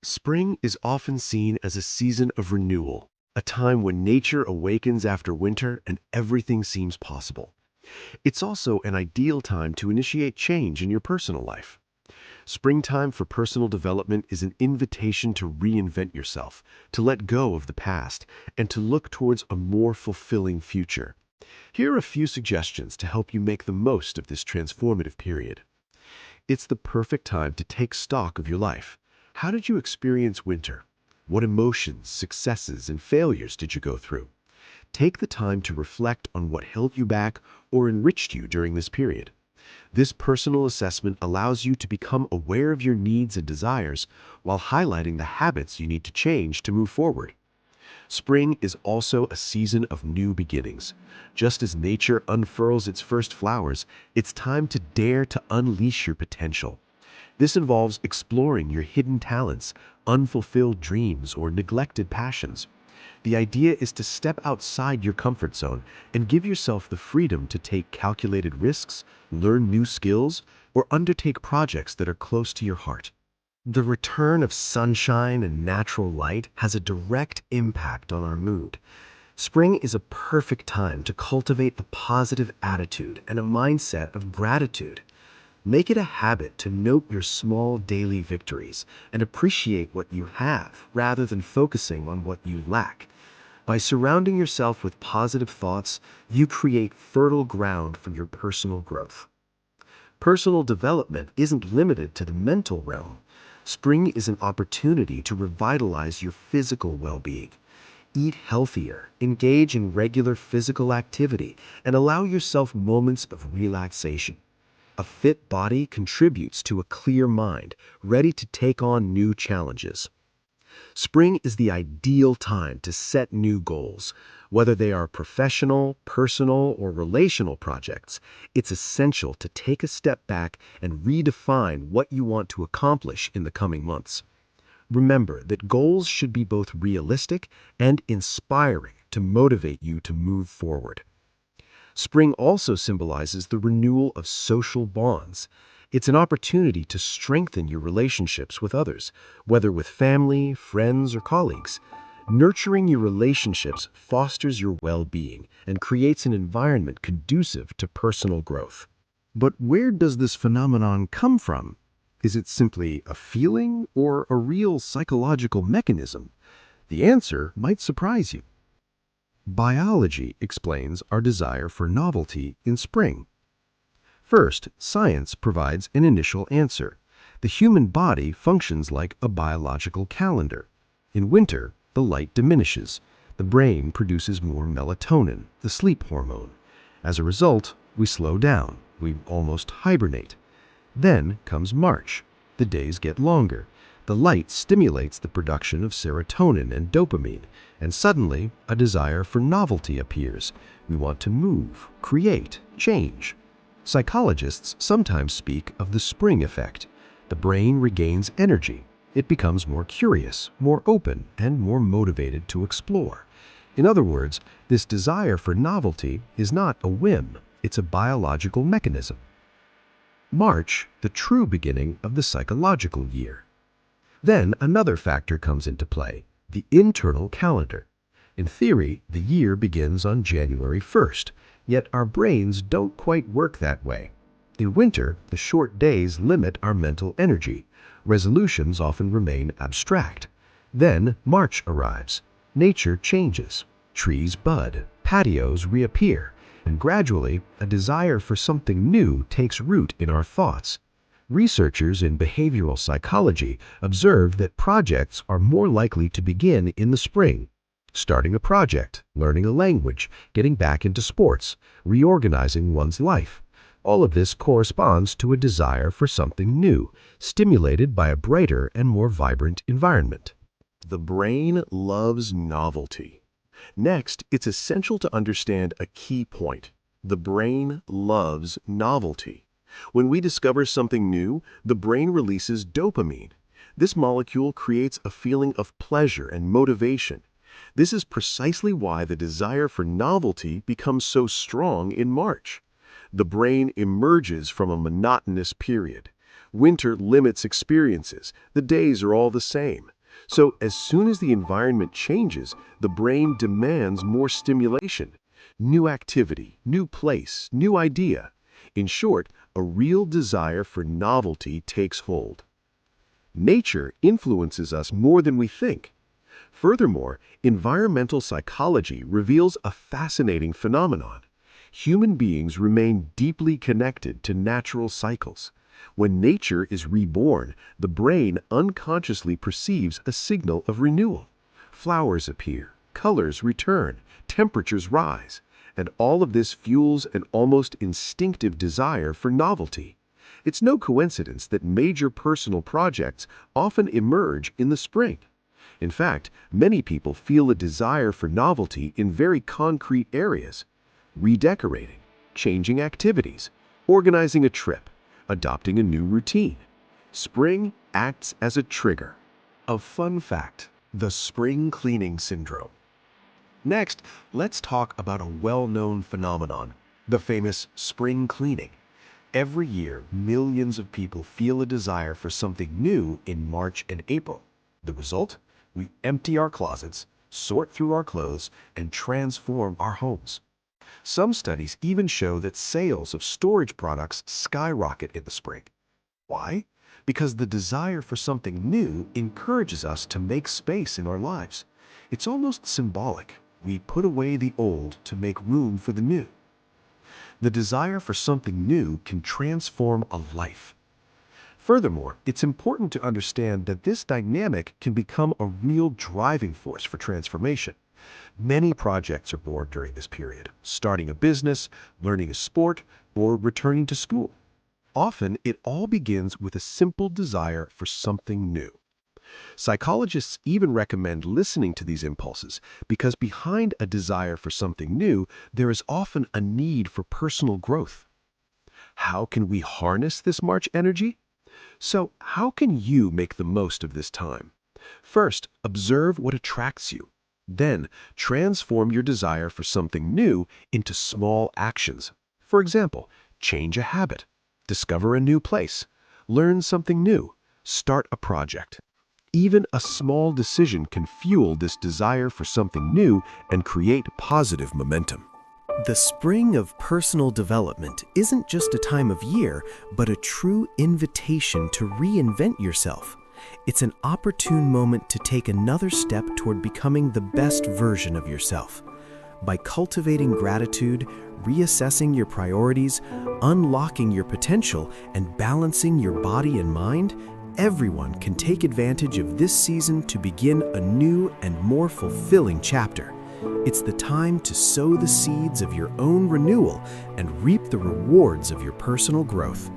Spring is often seen as a season of renewal, a time when nature awakens after winter and everything seems possible. It's also an ideal time to initiate change in your personal life. Springtime for personal development is an invitation to reinvent yourself, to let go of the past, and to look towards a more fulfilling future. Here are a few suggestions to help you make the most of this transformative period. It's the perfect time to take stock of your life. How did you experience winter? What emotions, successes, and failures did you go through? Take the time to reflect on what held you back or enriched you during this period. This personal assessment allows you to become aware of your needs and desires while highlighting the habits you need to change to move forward. Spring is also a season of new beginnings. Just as nature unfurls its first flowers, it's time to dare to unleash your potential. This involves exploring your hidden talents, unfulfilled dreams, or neglected passions. The idea is to step outside your comfort zone and give yourself the freedom to take calculated risks, learn new skills, or undertake projects that are close to your heart. The return of sunshine and natural light has a direct impact on our mood. Spring is a perfect time to cultivate a positive attitude and a mindset of gratitude. Make it a habit to note your small daily victories and appreciate what you have rather than focusing on what you lack. By surrounding yourself with positive thoughts, you create fertile ground for your personal growth. Personal development isn't limited to the mental realm. Spring is an opportunity to revitalize your physical well-being. Eat healthier, engage in regular physical activity, and allow yourself moments of relaxation. A fit body contributes to a clear mind, ready to take on new challenges. Spring is the ideal time to set new goals. Whether they are professional, personal, or relational projects, it's essential to take a step back and redefine what you want to accomplish in the coming months. Remember that goals should be both realistic and inspiring to motivate you to move forward. Spring also symbolizes the renewal of social bonds. It's an opportunity to strengthen your relationships with others, whether with family, friends, or colleagues. Nurturing your relationships fosters your well-being and creates an environment conducive to personal growth. But where does this phenomenon come from? Is it simply a feeling or a real psychological mechanism? The answer might surprise you. Biology explains our desire for novelty in spring. First, science provides an initial answer. The human body functions like a biological calendar. In winter, the light diminishes. The brain produces more melatonin, the sleep hormone. As a result, we slow down. We almost hibernate. Then comes March. The days get longer. The light stimulates the production of serotonin and dopamine, and suddenly a desire for novelty appears. We want to move, create, change. Psychologists sometimes speak of the spring effect. The brain regains energy. It becomes more curious, more open, and more motivated to explore. In other words, this desire for novelty is not a whim, it's a biological mechanism. March, the true beginning of the psychological year. Then another factor comes into play, the internal calendar. In theory, the year begins on January 1st, yet our brains don't quite work that way. In winter, the short days limit our mental energy. Resolutions often remain abstract. Then March arrives. Nature changes. Trees bud, patios reappear, and gradually a desire for something new takes root in our thoughts. Researchers in behavioral psychology observe that projects are more likely to begin in the spring. Starting a project, learning a language, getting back into sports, reorganizing one's life. All of this corresponds to a desire for something new, stimulated by a brighter and more vibrant environment. The brain loves novelty. Next, it's essential to understand a key point. The brain loves novelty. When we discover something new, the brain releases dopamine. This molecule creates a feeling of pleasure and motivation. This is precisely why the desire for novelty becomes so strong in March. The brain emerges from a monotonous period. Winter limits experiences. The days are all the same. So as soon as the environment changes, the brain demands more stimulation. New activity, new place, new idea. In short, a real desire for novelty takes hold. Nature influences us more than we think. Furthermore, environmental psychology reveals a fascinating phenomenon. Human beings remain deeply connected to natural cycles. When nature is reborn, the brain unconsciously perceives a signal of renewal. Flowers appear, colors return, temperatures rise, and all of this fuels an almost instinctive desire for novelty. It's no coincidence that major personal projects often emerge in the spring. In fact, many people feel a desire for novelty in very concrete areas: redecorating, changing activities, organizing a trip, adopting a new routine. Spring acts as a trigger. A fun fact: the spring cleaning syndrome. Next, let's talk about a well-known phenomenon, the famous spring cleaning. Every year, millions of people feel a desire for something new in March and April. The result? We empty our closets, sort through our clothes, and transform our homes. Some studies even show that sales of storage products skyrocket in the spring. Why? Because the desire for something new encourages us to make space in our lives. It's almost symbolic. We put away the old to make room for the new. The desire for something new can transform a life. Furthermore, it's important to understand that this dynamic can become a real driving force for transformation. Many projects are born during this period: starting a business, learning a sport, or returning to school. Often, it all begins with a simple desire for something new. Psychologists even recommend listening to these impulses because behind a desire for something new, there is often a need for personal growth. How can we harness this March energy? So, how can you make the most of this time? First, observe what attracts you. Then, transform your desire for something new into small actions. For example, change a habit, discover a new place, learn something new, start a project. Even a small decision can fuel this desire for something new and create positive momentum. The spring of personal development isn't just a time of year, but a true invitation to reinvent yourself. It's an opportune moment to take another step toward becoming the best version of yourself. By cultivating gratitude, reassessing your priorities, unlocking your potential, and balancing your body and mind, everyone can take advantage of this season to begin a new and more fulfilling chapter. It's the time to sow the seeds of your own renewal and reap the rewards of your personal growth.